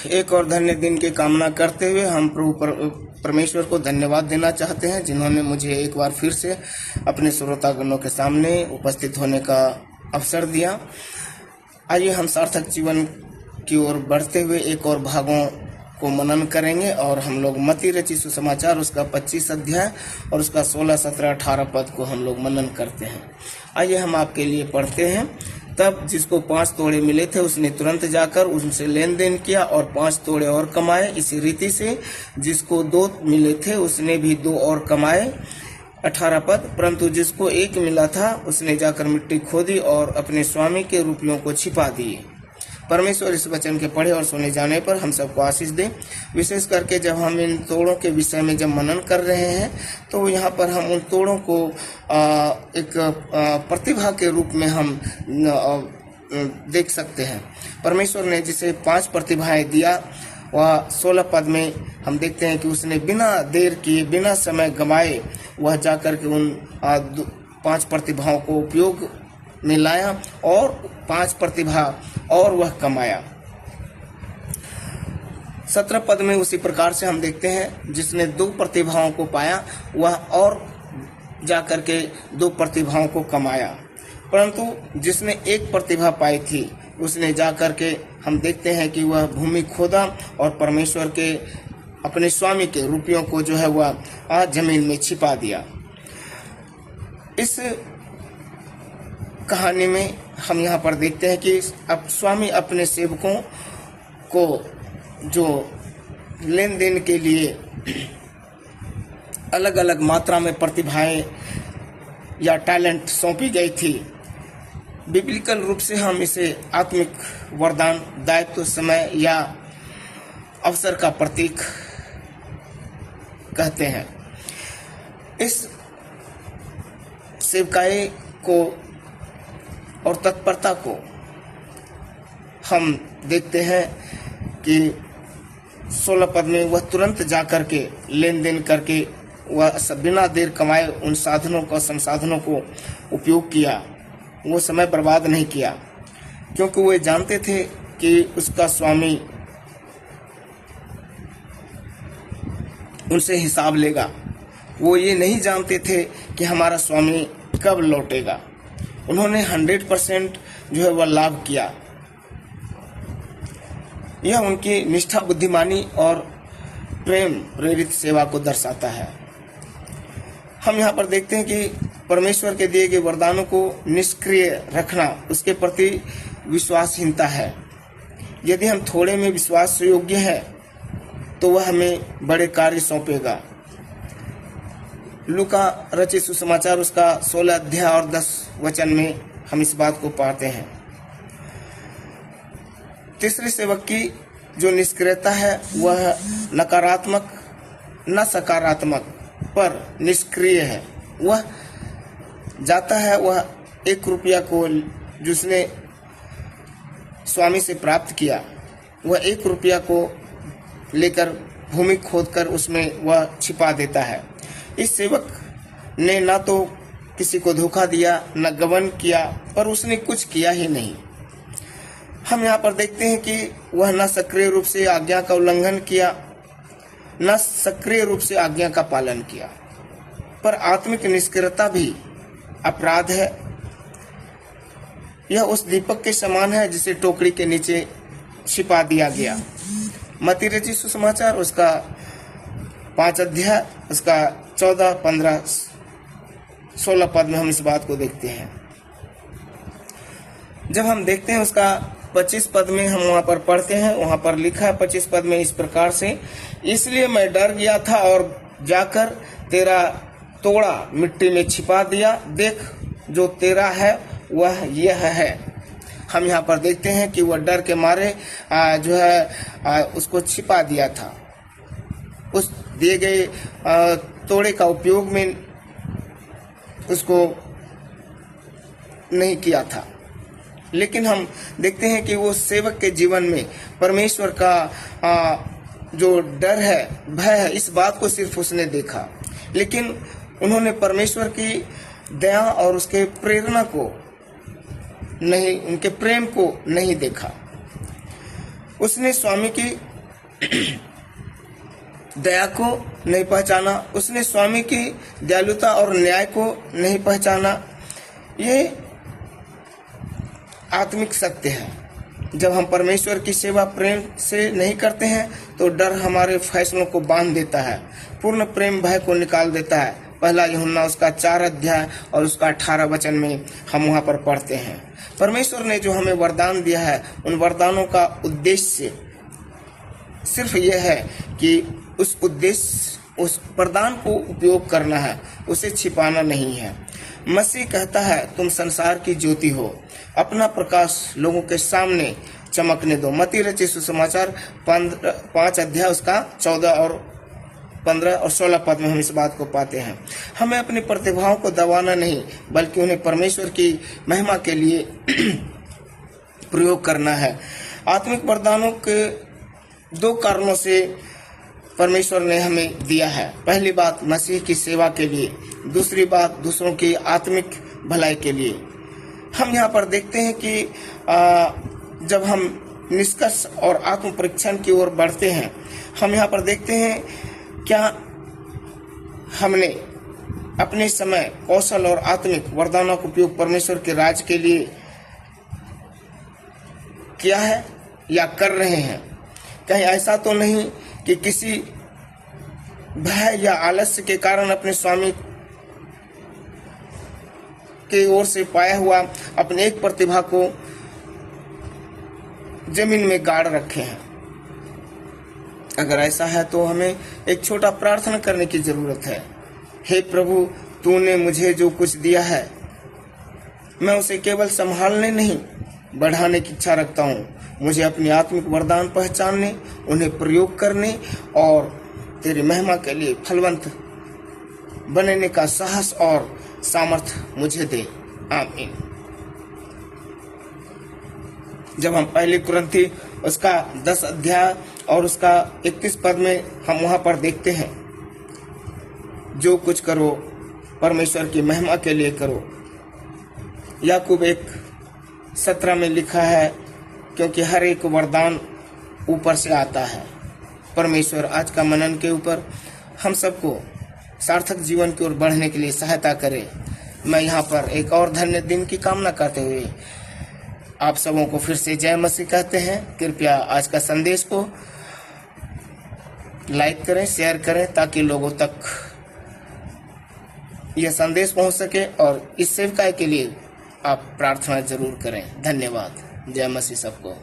एक और धन्य दिन की कामना करते हुए हम प्रभु परमेश्वर को धन्यवाद देना चाहते हैं, जिन्होंने मुझे एक बार फिर से अपने श्रोतागणों के सामने उपस्थित होने का अवसर दिया। आइए हम सार्थक जीवन की ओर बढ़ते हुए एक और भागों को मनन करेंगे और हम लोग मत्ती रचित सुसमाचार उसका 25 अध्याय और उसका 16, 17, 18 पद को हम लोग मनन करते हैं। आइए हम आपके लिए पढ़ते हैं। तब जिसको 5 तोड़े मिले थे उसने तुरंत जाकर उनसे लेन देन किया और 5 तोड़े और कमाए। इसी रीति से जिसको 2 मिले थे उसने भी 2 और कमाए। 18 पद, परंतु जिसको 1 मिला था उसने जाकर मिट्टी खोदी और अपने स्वामी के रुपयों को छिपा दिए। परमेश्वर इस वचन के पढ़े और सुने जाने पर हम सबको आशीष दे। विशेष करके जब हम इन तोड़ों के विषय में जब मनन कर रहे हैं तो यहाँ पर हम उन तोड़ों को एक प्रतिभा के रूप में हम देख सकते हैं। परमेश्वर ने जिसे 5 प्रतिभाएं दिया, वह 16 पद में हम देखते हैं कि उसने बिना देर किए, बिना समय गंवाए वह जाकर के उन 5 प्रतिभाओं को उपयोग में लाया और 5 प्रतिभा और वह कमाया। 17 पद में उसी प्रकार से हम देखते हैं जिसने 2 प्रतिभाओं को पाया वह और जाकर के 2 प्रतिभाओं को कमाया, परंतु जिसने 1 प्रतिभा पाई थी उसने जाकर के हम देखते हैं कि वह भूमि खोदा और परमेश्वर के अपने स्वामी के रुपयों को जो है वह जमीन में छिपा दिया। इस कहानी में हम यहाँ पर देखते हैं कि अब स्वामी अपने सेवकों को जो लेन देन के लिए अलग अलग मात्रा में प्रतिभाएं या टैलेंट सौंपी गई थी, बिब्लिकल रूप से हम इसे आत्मिक वरदान, दायित्व, समय या अवसर का प्रतीक कहते हैं। इस सेवकाई को और तत्परता को हम देखते हैं कि 16 पद में वह तुरंत जाकर के लेन देन करके वह बिना देर कमाए उन साधनों का संसाधनों को उपयोग किया। वो समय बर्बाद नहीं किया, क्योंकि वे जानते थे कि उसका स्वामी उनसे हिसाब लेगा। वो ये नहीं जानते थे कि हमारा स्वामी कब लौटेगा। उन्होंने 100% जो है वह लाभ किया। यह उनकी निष्ठा, बुद्धिमानी और प्रेम प्रेरित सेवा को दर्शाता है। हम यहाँ पर देखते हैं कि परमेश्वर के दिए गए वरदानों को निष्क्रिय रखना उसके प्रति विश्वासहीनता है। यदि हम थोड़े में विश्वास योग्य है तो वह हमें बड़े कार्य सौंपेगा। लूका रचित सुसमाचार उसका 16 अध्याय और 10 वचन में हम इस बात को पाते हैं। तीसरे सेवक की जो निष्क्रियता है वह नकारात्मक न सकारात्मक पर निष्क्रिय है। वह जाता है, वह 1 रुपया को जिसने स्वामी से प्राप्त किया, वह 1 रुपया को लेकर भूमि खोदकर उसमें वह छिपा देता है। इस सेवक ने ना तो किसी को धोखा दिया, न गबन किया, पर उसने कुछ किया ही नहीं। हम यहाँ पर देखते हैं कि वह न सक्रिय रूप से आज्ञा का उल्लंघन किया, न सक्रिय रूप से आज्ञा का पालन किया। पर आत्मिक निष्क्रियता भी अपराध है। यह उस दीपक के समान है जिसे टोकरी के नीचे छिपा दिया गया। मत्ती रचित सुसमाचार उसका 5 अध्याय उसका 14, 15, 16 पद में हम इस बात को देखते हैं। जब हम देखते हैं उसका 25 पद में हम वहां पर पढ़ते हैं, वहां पर लिखा है 25 पद में इस प्रकार से, इसलिए मैं डर गया था और जाकर तेरा तोड़ा मिट्टी में छिपा दिया। देख, जो तेरा है वह यह है। हम यहाँ पर देखते हैं कि वह डर के मारे जो है उसको छिपा दिया था। उस दिए गए तोड़े का उपयोग में उसको नहीं किया था। लेकिन हम देखते हैं कि वो सेवक के जीवन में परमेश्वर का जो डर है, भय है, इस बात को सिर्फ उसने देखा। लेकिन उन्होंने परमेश्वर की दया और उसके प्रेरणा को नहीं, उनके प्रेम को नहीं देखा। उसने स्वामी की दया को नहीं पहचाना, उसने स्वामी की दयालुता और न्याय को नहीं पहचाना। ये आत्मिक सत्य है। जब हम परमेश्वर की सेवा प्रेम से नहीं करते हैं तो डर हमारे फैसलों को बांध देता है। पूर्ण प्रेम भय को निकाल देता है। पहला यूहन्ना उसका 4 अध्याय और उसका 18 वचन में हम वहां पर पढ़ते हैं। परमेश्वर ने जो हमें वरदान दिया है, उन वरदानों का उद्देश्य सिर्फ यह है कि उस वरदान को उपयोग करना है, उसे छिपाना नहीं है। मसीह कहता है, तुम संसार की ज्योति हो, अपना प्रकाश लोगों के सामने चमकने दो। मत्ती रचित सुसमाचार 5 अध्याय उसका 14 और 15 और 16 पद में हम इस बात को पाते हैं। हमें अपनी प्रतिभाओं को दबाना नहीं, बल्कि उन्हें परमेश्वर की महिमा के लिए प्रयोग करना है। आत्मिक वरदानों के 2 कारणों से परमेश्वर ने हमें दिया है। पहली बात मसीह की सेवा के लिए, दूसरी बात दूसरों की आत्मिक भलाई के लिए। हम यहाँ पर देखते हैं कि जब हम निष्कर्ष और आत्म परीक्षण की ओर बढ़ते हैं, हम यहाँ पर देखते हैं क्या हमने अपने समय, कौशल और आत्मिक वरदानों का उपयोग परमेश्वर के राज के लिए किया है या कर रहे हैं। कहीं ऐसा तो नहीं कि किसी भय या आलस्य के कारण अपने स्वामी की ओर से पाया हुआ अपने एक प्रतिभा को जमीन में गाड़ रखे हैं। अगर ऐसा है तो हमें एक छोटा प्रार्थना करने की जरूरत है। हे प्रभु, तूने मुझे जो कुछ दिया है, मैं उसे केवल संभालने नहीं, बढ़ाने की इच्छा रखता हूँ। मुझे अपनी आत्मिक वरदान पहचानने, उन्हें प्रयोग करने और तेरी महिमा के लिए फलवंत बनने का साहस और सामर्थ्य मुझे दे। आमीन। जब हम पहले कुरिन्थी उसका 10 अध्याय और उसका 31 पद में हम वहां पर देखते हैं, जो कुछ करो परमेश्वर की महिमा के लिए करो। याकूब 1:17 में लिखा है, क्योंकि हर एक वरदान ऊपर से आता है। परमेश्वर आज का मनन के ऊपर हम सबको सार्थक जीवन की ओर बढ़ने के लिए सहायता करे। मैं यहाँ पर एक और धन्य दिन की कामना करते हुए आप सबों को फिर से जय मसीह कहते हैं। कृपया आज का संदेश को लाइक करें, शेयर करें, ताकि लोगों तक यह संदेश पहुंच सके, और इस सेवकाई के लिए आप प्रार्थना जरूर करें। धन्यवाद। जय मसीह सबको।